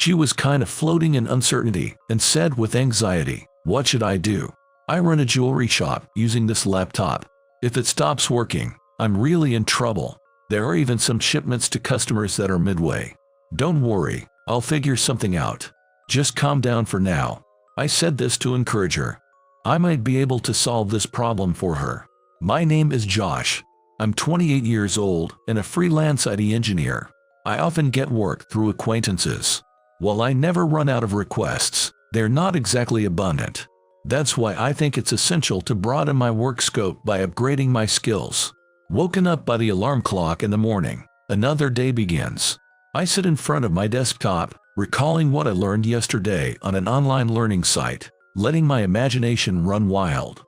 She was kind of floating in uncertainty and said with anxiety, "What should I do? I run a jewelry shop using this laptop. If it stops working, I'm really in trouble. There are even some shipments to customers that are midway." "Don't worry, I'll figure something out. Just calm down for now." I said this to encourage her. I might be able to solve this problem for her. My name is Josh. I'm 28 years old and a freelance IT engineer. I often get work through acquaintances. While I never run out of requests, they're not exactly abundant. That's why I think it's essential to broaden my work scope by upgrading my skills. Woken up by the alarm clock in the morning, another day begins. I sit in front of my desktop, recalling what I learned yesterday on an online learning site, letting my imagination run wild.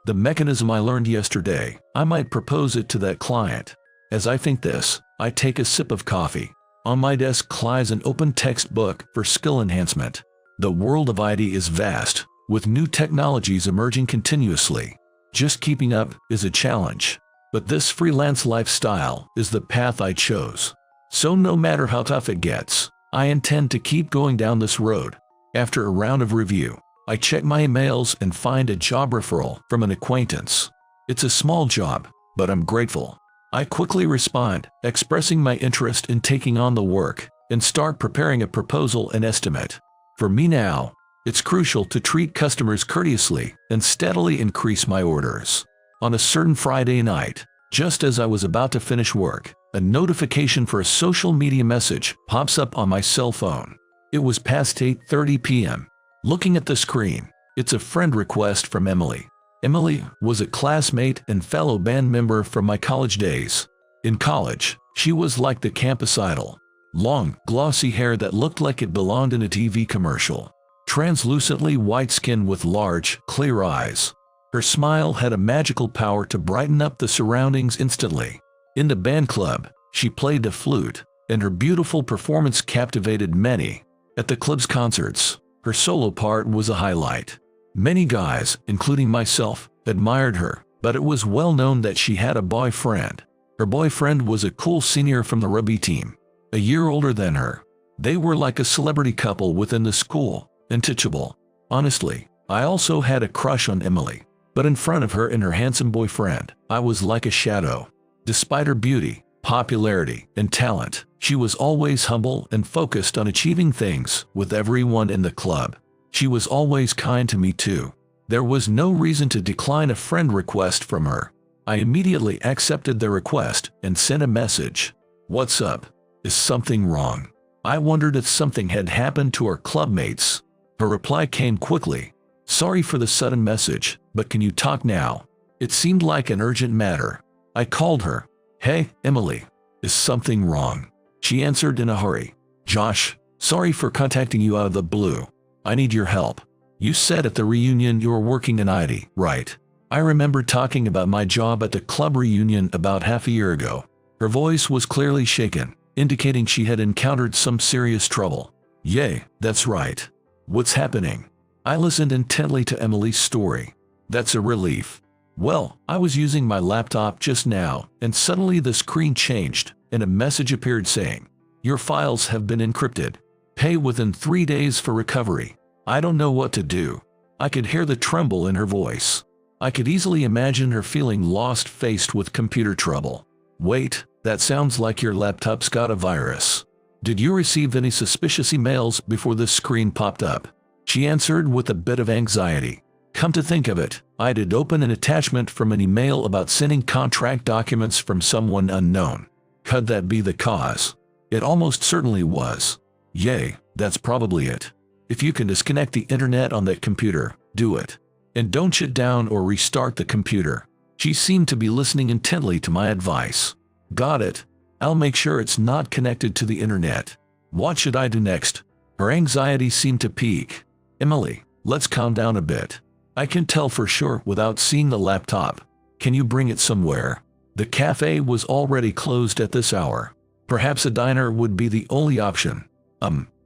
The mechanism I learned yesterday, I might propose it to that client. As I think this, I take a sip of coffee. On my desk lies an open textbook for skill enhancement. The world of IT is vast, with new technologies emerging continuously. Just keeping up is a challenge. But this freelance lifestyle is the path I chose. So no matter how tough it gets, I intend to keep going down this road. After a round of review, I check my emails and find a job referral from an acquaintance. It's a small job, but I'm grateful. I quickly respond, expressing my interest in taking on the work, and start preparing a proposal and estimate. For me now, it's crucial to treat customers courteously and steadily increase my orders. On a certain Friday night, just as I was about to finish work, a notification for a social media message pops up on my cell phone. It was past 8:30 p.m. Looking at the screen, it's a friend request from Emily. Emily was a classmate and fellow band member from my college days. In college, she was like the campus idol. Long, glossy hair that looked like it belonged in a TV commercial. Translucently white skin with large, clear eyes. Her smile had a magical power to brighten up the surroundings instantly. In the band club, she played the flute, and her beautiful performance captivated many. At the club's concerts, her solo part was a highlight. Many guys, including myself, admired her, but it was well known that she had a boyfriend. Her boyfriend was a cool senior from the rugby team, a year older than her. They were like a celebrity couple within the school, untouchable. Honestly, I also had a crush on Emily, but in front of her and her handsome boyfriend, I was like a shadow. Despite her beauty, popularity, and talent, she was always humble and focused on achieving things with everyone in the club. She was always kind to me too. There was no reason to decline a friend request from her. I immediately accepted the request and sent a message. "What's up? Is something wrong?" I wondered if something had happened to our clubmates. Her reply came quickly. "Sorry for the sudden message, but can you talk now?" It seemed like an urgent matter. I called her. "Hey, Emily, is something wrong?" She answered in a hurry. "Josh, sorry for contacting you out of the blue. I need your help. You said at the reunion you were working in IT, right?" I remember talking about my job at the club reunion about half a year ago. Her voice was clearly shaken, indicating she had encountered some serious trouble. "Yay, that's right. What's happening?" I listened intently to Emily's story. "That's a relief. Well, I was using my laptop just now, and suddenly the screen changed, and a message appeared saying, 'Your files have been encrypted. Pay within 3 days for recovery.' I don't know what to do." I could hear the tremble in her voice. I could easily imagine her feeling lost faced with computer trouble. "Wait, that sounds like your laptop's got a virus. Did you receive any suspicious emails before this screen popped up?" She answered with a bit of anxiety. "Come to think of it, I did open an attachment from an email about sending contract documents from someone unknown. Could that be the cause?" It almost certainly was. "Yay, that's probably it. If you can disconnect the internet on that computer, do it. And don't shut down or restart the computer." She seemed to be listening intently to my advice. "Got it. I'll make sure it's not connected to the internet. What should I do next?" Her anxiety seemed to peak. "Emily, let's calm down a bit. I can tell for sure without seeing the laptop. Can you bring it somewhere?" The cafe was already closed at this hour. Perhaps a diner would be the only option.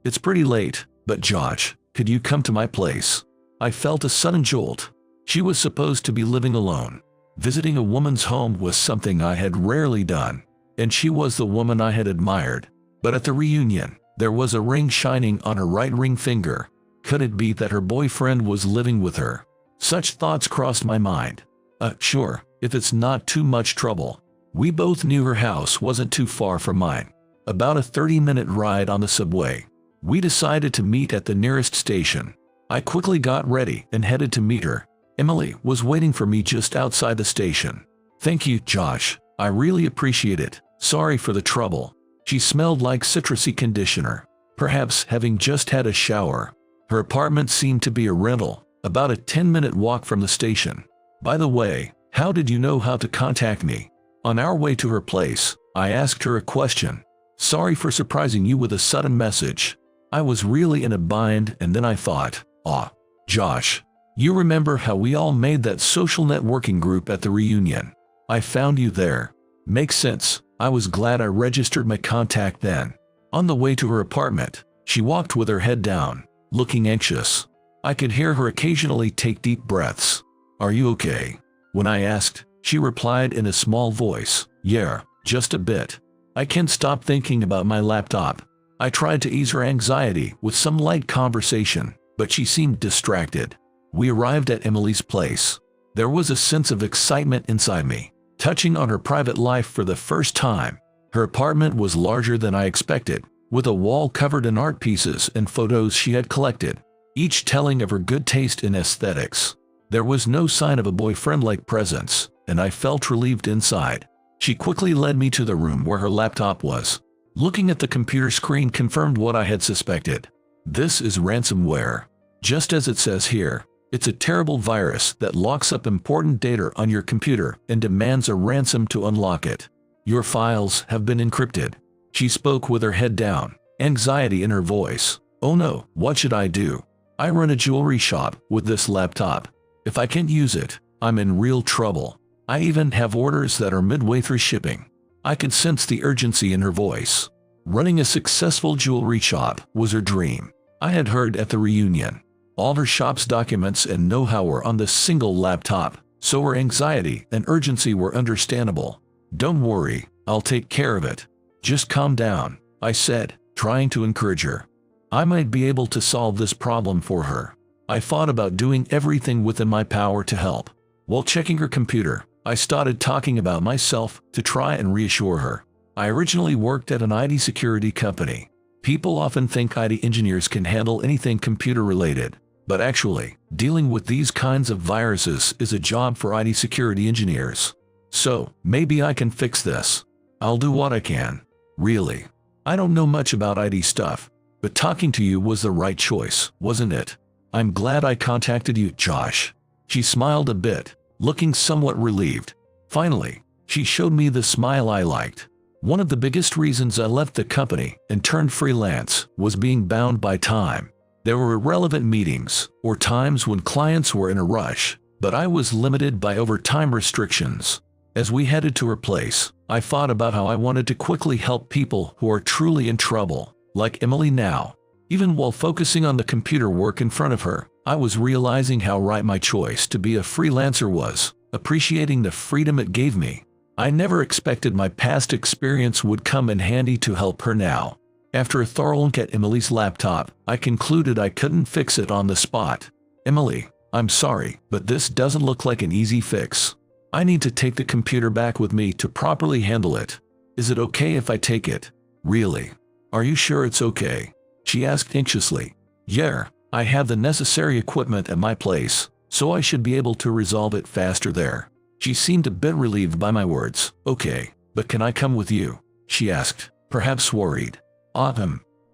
It's pretty late, but Josh, could you come to my place?" I felt a sudden jolt. She was supposed to be living alone. Visiting a woman's home was something I had rarely done, and she was the woman I had admired. But at the reunion, There was a ring shining on her right ring finger. Could it be that her boyfriend was living with her? Such thoughts crossed my mind. Sure, if it's not too much trouble. We both knew her house wasn't too far from mine. About a 30-minute ride on the subway. We decided to meet at the nearest station. I quickly got ready and headed to meet her. Emily was waiting for me just outside the station. Thank you, Josh. I really appreciate it. Sorry for the trouble. She smelled like citrusy conditioner, perhaps having just had a shower. Her apartment seemed to be a rental, about a 10-minute walk from the station. By the way, how did you know how to contact me? On our way to her place, I asked her a question. Sorry for surprising you with a sudden message. I was really in a bind, and then I thought, Josh, you remember how we all made that social networking group at the reunion? I found you there. Makes sense. I was glad I registered my contact then. On the way to her apartment, she walked with her head down, looking anxious. I could hear her occasionally take deep breaths. Are you okay? When I asked, she replied in a small voice, yeah, just a bit. I can't stop thinking about my laptop. I tried to ease her anxiety with some light conversation, but she seemed distracted. We arrived at Emily's place. There was a sense of excitement inside me, touching on her private life for the first time. Her apartment was larger than I expected, with a wall covered in art pieces and photos she had collected, each telling of her good taste in aesthetics. There was no sign of a boyfriend-like presence, and I felt relieved inside. She quickly led me to the room where her laptop was. Looking at the computer screen confirmed what I had suspected. This is ransomware. Just as it says here, it's a terrible virus that locks up important data on your computer and demands a ransom to unlock it. Your files have been encrypted. She spoke with her head down, anxiety in her voice. Oh no, what should I do? I run a jewelry shop with this laptop. If I can't use it, I'm in real trouble. I even have orders that are midway through shipping. I could sense the urgency in her voice. Running a successful jewelry shop was her dream. I had heard at the reunion. All her shop's documents and know-how were on this single laptop, so her anxiety and urgency were understandable. Don't worry, I'll take care of it. Just calm down, I said, trying to encourage her. I might be able to solve this problem for her. I thought about doing everything within my power to help. While checking her computer, I started talking about myself to try and reassure her. I originally worked at an IT security company. People often think IT engineers can handle anything computer-related. But actually, dealing with these kinds of viruses is a job for IT security engineers. So, maybe I can fix this. I'll do what I can. Really. I don't know much about IT stuff, but talking to you was the right choice, wasn't it? I'm glad I contacted you, Josh. She smiled a bit, looking somewhat relieved. Finally, she showed me the smile I liked. One of the biggest reasons I left the company and turned freelance was being bound by time. There were irrelevant meetings, or times when clients were in a rush, but I was limited by overtime restrictions. As we headed to her place, I thought about how I wanted to quickly help people who are truly in trouble, like Emily now. Even while focusing on the computer work in front of her, I was realizing how right my choice to be a freelancer was, appreciating the freedom it gave me. I never expected my past experience would come in handy to help her now. After a thorough look at Emily's laptop, I concluded I couldn't fix it on the spot. Emily, I'm sorry, but this doesn't look like an easy fix. I need to take the computer back with me to properly handle it. Is it okay if I take it? Really? Are you sure it's okay? She asked anxiously. Yeah, I have the necessary equipment at my place, so I should be able to resolve it faster there. She seemed a bit relieved by my words. Okay, but can I come with you? She asked, perhaps worried.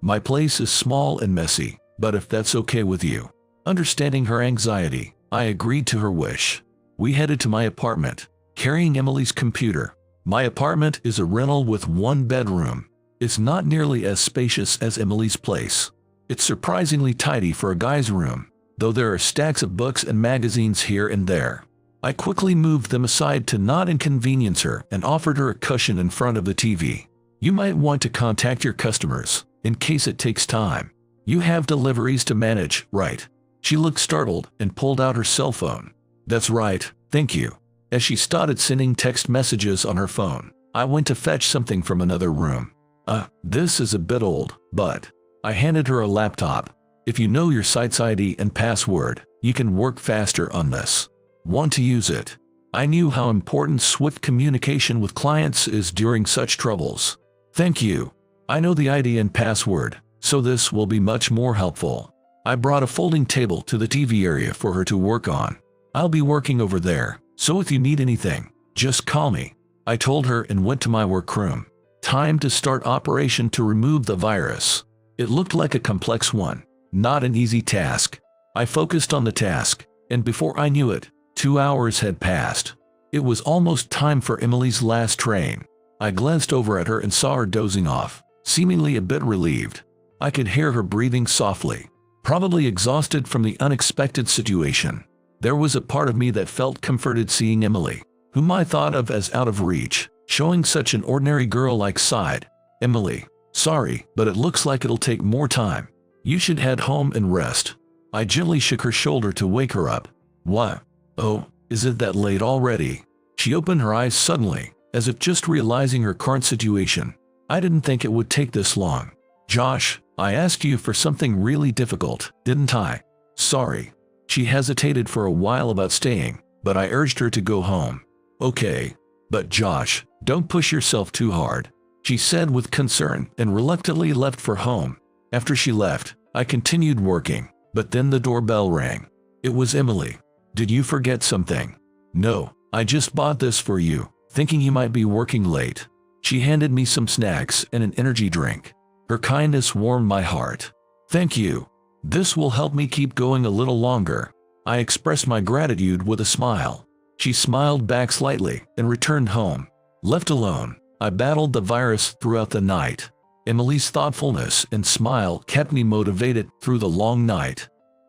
My place is small and messy, but if that's okay with you. Understanding her anxiety, I agreed to her wish. We headed to my apartment, carrying Emily's computer. My apartment is a rental with one bedroom. It's not nearly as spacious as Emily's place. It's surprisingly tidy for a guy's room, though there are stacks of books and magazines here and there. I quickly moved them aside to not inconvenience her and offered her a cushion in front of the TV. You might want to contact your customers, in case it takes time. You have deliveries to manage, right? She looked startled and pulled out her cell phone. That's right, thank you. As she started sending text messages on her phone, I went to fetch something from another room. This is a bit old, but I handed her a laptop. If you know your site's ID and password, you can work faster on this. Want to use it? I knew how important swift communication with clients is during such troubles. Thank you. I know the ID and password, so this will be much more helpful. I brought a folding table to the TV area for her to work on. I'll be working over there, so if you need anything, just call me. I told her and went to my workroom. Time to start operation to remove the virus. It looked like a complex one, not an easy task. I focused on the task, and before I knew it, 2 hours had passed. It was almost time for Emily's last train. I glanced over at her and saw her dozing off, seemingly a bit relieved. I could hear her breathing softly, probably exhausted from the unexpected situation. There was a part of me that felt comforted seeing Emily, whom I thought of as out of reach, showing such an ordinary girl-like side. Emily, sorry, but it looks like it'll take more time. You should head home and rest. I gently shook her shoulder to wake her up. What? Oh, is it that late already? She opened her eyes suddenly, as if just realizing her current situation. I didn't think it would take this long. Josh, I asked you for something really difficult, didn't I? Sorry. She hesitated for a while about staying, but I urged her to go home. Okay. But Josh, don't push yourself too hard, she said with concern and reluctantly left for home. After she left, I continued working, but then the doorbell rang. It was Emily. Did you forget something? No, I just bought this for you, thinking you might be working late. She handed me some snacks and an energy drink. Her kindness warmed my heart. Thank you. This will help me keep going a little longer. I expressed my gratitude with a smile. She smiled back slightly and returned home. Left alone, I battled the virus throughout the night. Emily's thoughtfulness and smile kept me motivated through the long night.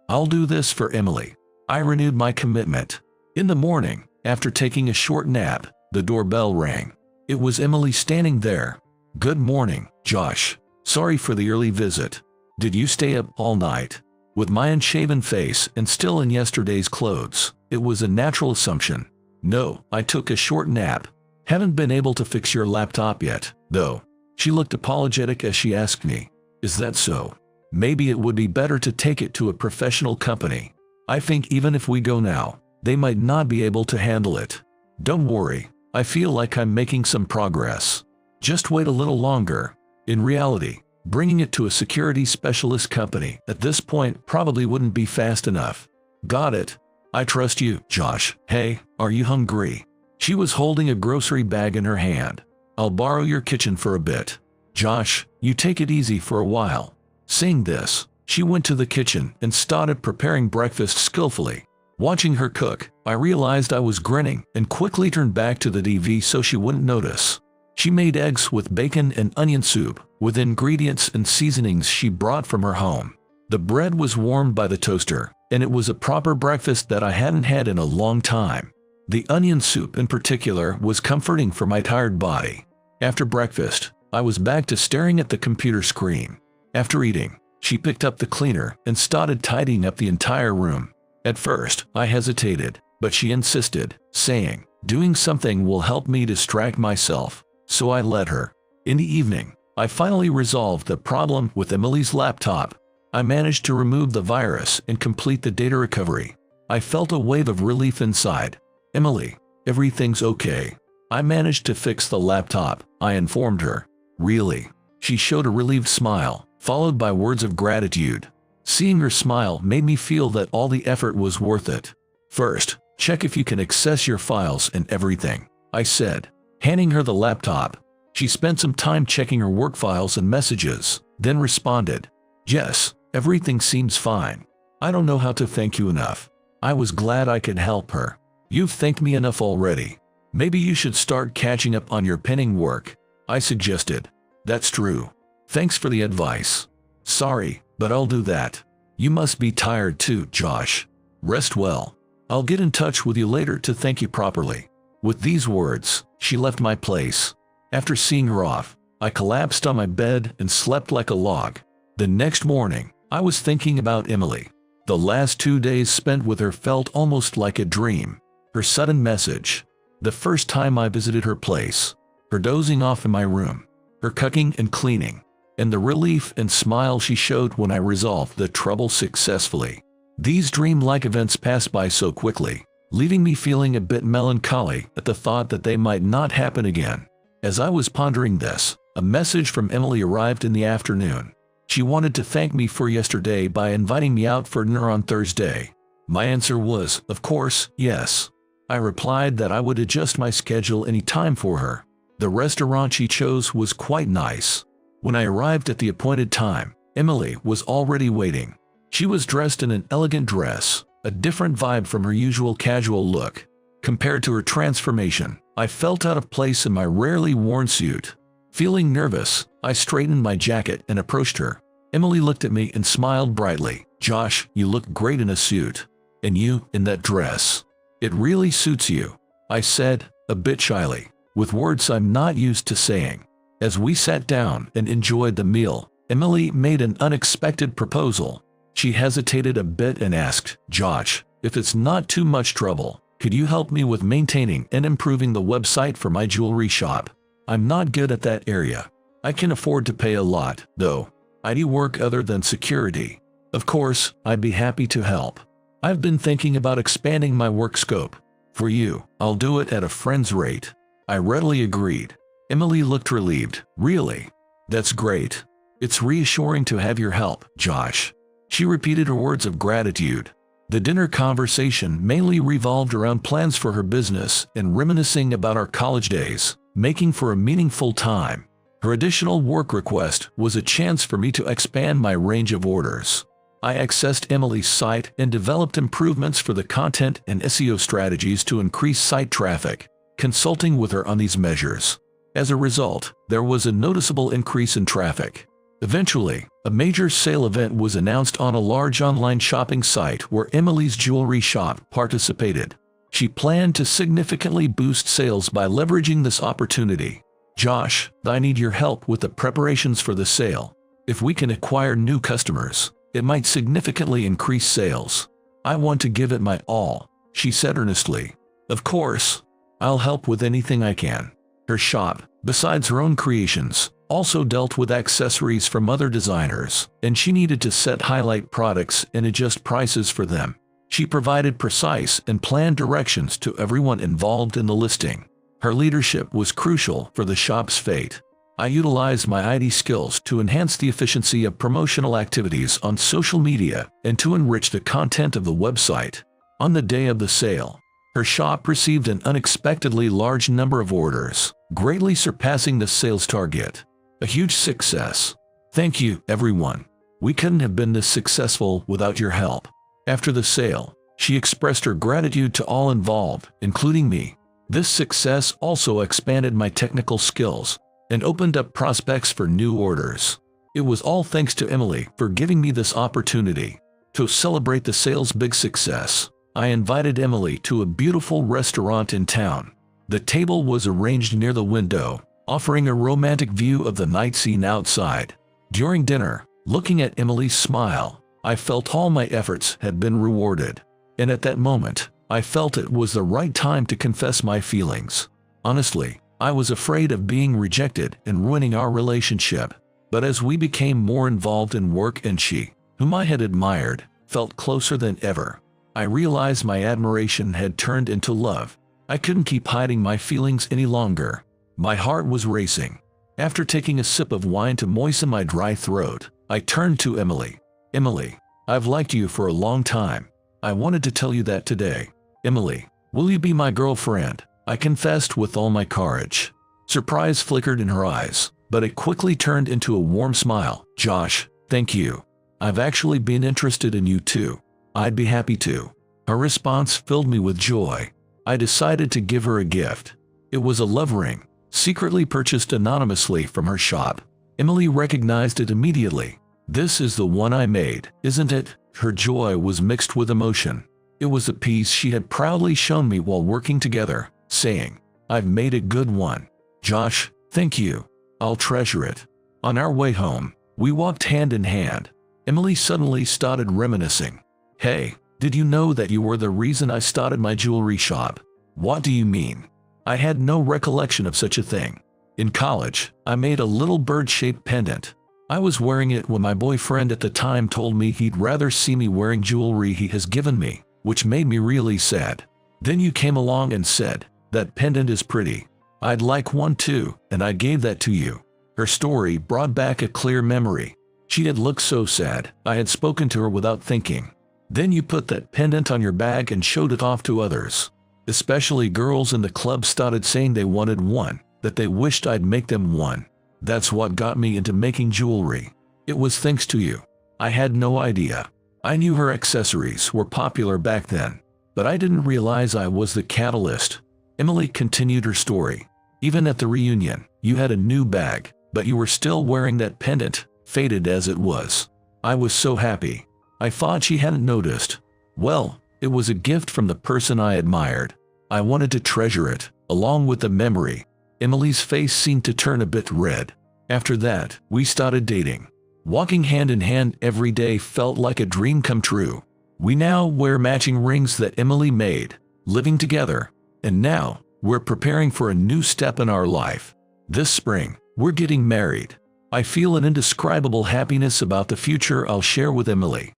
I'll do this for Emily. I renewed my commitment. In the morning, after taking a short nap, the doorbell rang. It was Emily standing there. Good morning, Josh. Sorry for the early visit. Did you stay up all night? With my unshaven face and still in yesterday's clothes, it was a natural assumption. No, I took a short nap. Haven't been able to fix your laptop yet, though. She looked apologetic as she asked me, is that so? Maybe it would be better to take it to a professional company. I think even if we go now, they might not be able to handle it. Don't worry, I feel like I'm making some progress. Just wait a little longer. In reality, bringing it to a security specialist company at this point probably wouldn't be fast enough. Got it. I trust you, Josh. Hey, are you hungry? She was holding a grocery bag in her hand. I'll borrow your kitchen for a bit. Josh, you take it easy for a while. Saying this, she went to the kitchen and started preparing breakfast skillfully. Watching her cook, I realized I was grinning and quickly turned back to the TV so she wouldn't notice. She made eggs with bacon and onion soup, with ingredients and seasonings she brought from her home. The bread was warmed by the toaster, and it was a proper breakfast that I hadn't had in a long time. The onion soup in particular was comforting for my tired body. After breakfast, I was back to staring at the computer screen. After eating, she picked up the cleaner and started tidying up the entire room. At first, I hesitated, but she insisted, saying, doing something will help me distract myself. So I let her. In the evening, I finally resolved the problem with Emily's laptop. I managed to remove the virus and complete the data recovery. I felt a wave of relief inside. Emily, everything's okay. I managed to fix the laptop, I informed her. Really? She showed a relieved smile, followed by words of gratitude. Seeing her smile made me feel that all the effort was worth it. First, check if you can access your files and everything, I said, handing her the laptop. She spent some time checking her work files and messages, then responded, yes, everything seems fine. I don't know how to thank you enough. I was glad I could help her. You've thanked me enough already. Maybe you should start catching up on your penning work, I suggested. That's true. Thanks for the advice. Sorry, but I'll do that. You must be tired too, Josh. Rest well. I'll get in touch with you later to thank you properly. With these words, she left my place. After seeing her off, I collapsed on my bed and slept like a log. The next morning, I was thinking about Emily. The last 2 days spent with her felt almost like a dream. Her sudden message, the first time I visited her place, her dozing off in my room, her cooking and cleaning. and the relief and smile she showed when I resolved the trouble successfully. These dreamlike events passed by so quickly, leaving me feeling a bit melancholy at the thought that they might not happen again. As I was pondering this, a message from Emily arrived in the afternoon. She wanted to thank me for yesterday by inviting me out for dinner on Thursday. My answer was, of course, yes. I replied that I would adjust my schedule any time for her. The restaurant she chose was quite nice. When I arrived at the appointed time, Emily was already waiting. She was dressed in an elegant dress, a different vibe from her usual casual look. Compared to her transformation, I felt out of place in my rarely worn suit. Feeling nervous, I straightened my jacket and approached her. Emily looked at me and smiled brightly. "Josh, you look great in a suit. And you, in that dress. It really suits you," I said, a bit shyly, with words I'm not used to saying. As we sat down and enjoyed the meal, Emily made an unexpected proposal. She hesitated a bit and asked, "Josh, if it's not too much trouble, could you help me with maintaining and improving the website for my jewelry shop? I'm not good at that area. I can afford to pay a lot, though. I do work other than security. Of course, I'd be happy to help. I've been thinking about expanding my work scope. For you, I'll do it at a friend's rate." I readily agreed. Emily looked relieved. "Really? That's great. It's reassuring to have your help, Josh." She repeated her words of gratitude. The dinner conversation mainly revolved around plans for her business and reminiscing about our college days, making for a meaningful time. Her additional work request was a chance for me to expand my range of orders. I accessed Emily's site and developed improvements for the content and SEO strategies to increase site traffic, consulting with her on these measures. As a result, there was a noticeable increase in traffic. Eventually, a major sale event was announced on a large online shopping site where Emily's jewelry shop participated. She planned to significantly boost sales by leveraging this opportunity. "Josh, I need your help with the preparations for the sale. If we can acquire new customers, it might significantly increase sales. I want to give it my all," she said earnestly. "Of course, I'll help with anything I can." Her shop, besides her own creations, also dealt with accessories from other designers, and she needed to set highlight products and adjust prices for them. She provided precise and planned directions to everyone involved in the listing. Her leadership was crucial for the shop's fate. I utilized my IT skills to enhance the efficiency of promotional activities on social media and to enrich the content of the website. On the day of the sale, her shop received an unexpectedly large number of orders, greatly surpassing the sales target. A huge success. Thank you, everyone. We couldn't have been this successful without your help. After the sale, she expressed her gratitude to all involved, including me. This success also expanded my technical skills and opened up prospects for new orders. It was all thanks to Emily for giving me this opportunity. To celebrate the sale's big success, I invited Emily to a beautiful restaurant in town. The table was arranged near the window, offering a romantic view of the night scene outside. During dinner, looking at Emily's smile, I felt all my efforts had been rewarded. And at that moment, I felt it was the right time to confess my feelings. Honestly, I was afraid of being rejected and ruining our relationship. But as we became more involved in work and she, whom I had admired, felt closer than ever, I realized my admiration had turned into love. I couldn't keep hiding my feelings any longer. My heart was racing. After taking a sip of wine to moisten my dry throat, I turned to Emily. "Emily, I've liked you for a long time. I wanted to tell you that today. Emily, will you be my girlfriend?" I confessed with all my courage. Surprise flickered in her eyes, but it quickly turned into a warm smile. "Josh, thank you. I've actually been interested in you too. I'd be happy to." Her response filled me with joy. I decided to give her a gift. It was a love ring, secretly purchased anonymously from her shop. Emily recognized it immediately. "This is the one I made, isn't it?" Her joy was mixed with emotion. It was a piece she had proudly shown me while working together, saying, "I've made a good one. Josh, thank you. I'll treasure it." On our way home, we walked hand in hand. Emily suddenly started reminiscing. "Hey, did you know that you were the reason I started my jewelry shop?" "What do you mean?" I had no recollection of such a thing. "In college, I made a little bird-shaped pendant. I was wearing it when my boyfriend at the time told me he'd rather see me wearing jewelry he has given me, which made me really sad. Then you came along and said, "That pendant is pretty. I'd like one too," and I gave that to you. Her story brought back a clear memory. She had looked so sad. I had spoken to her without thinking. Then you put that pendant on your bag and showed it off to others. Especially girls in the club started saying they wanted one, that they wished I'd make them one. That's what got me into making jewelry. It was thanks to you. I had no idea. I knew her accessories were popular back then, but I didn't realize I was the catalyst. Emily continued her story. Even at the reunion, you had a new bag, but you were still wearing that pendant, faded as it was. I was so happy. I thought she hadn't noticed. Well, it was a gift from the person I admired. I wanted to treasure it, along with the memory. Emily's face seemed to turn a bit red. After that, we started dating. Walking hand in hand every day felt like a dream come true. We now wear matching rings that Emily made, living together. And now, we're preparing for a new step in our life. This spring, we're getting married. I feel an indescribable happiness about the future I'll share with Emily.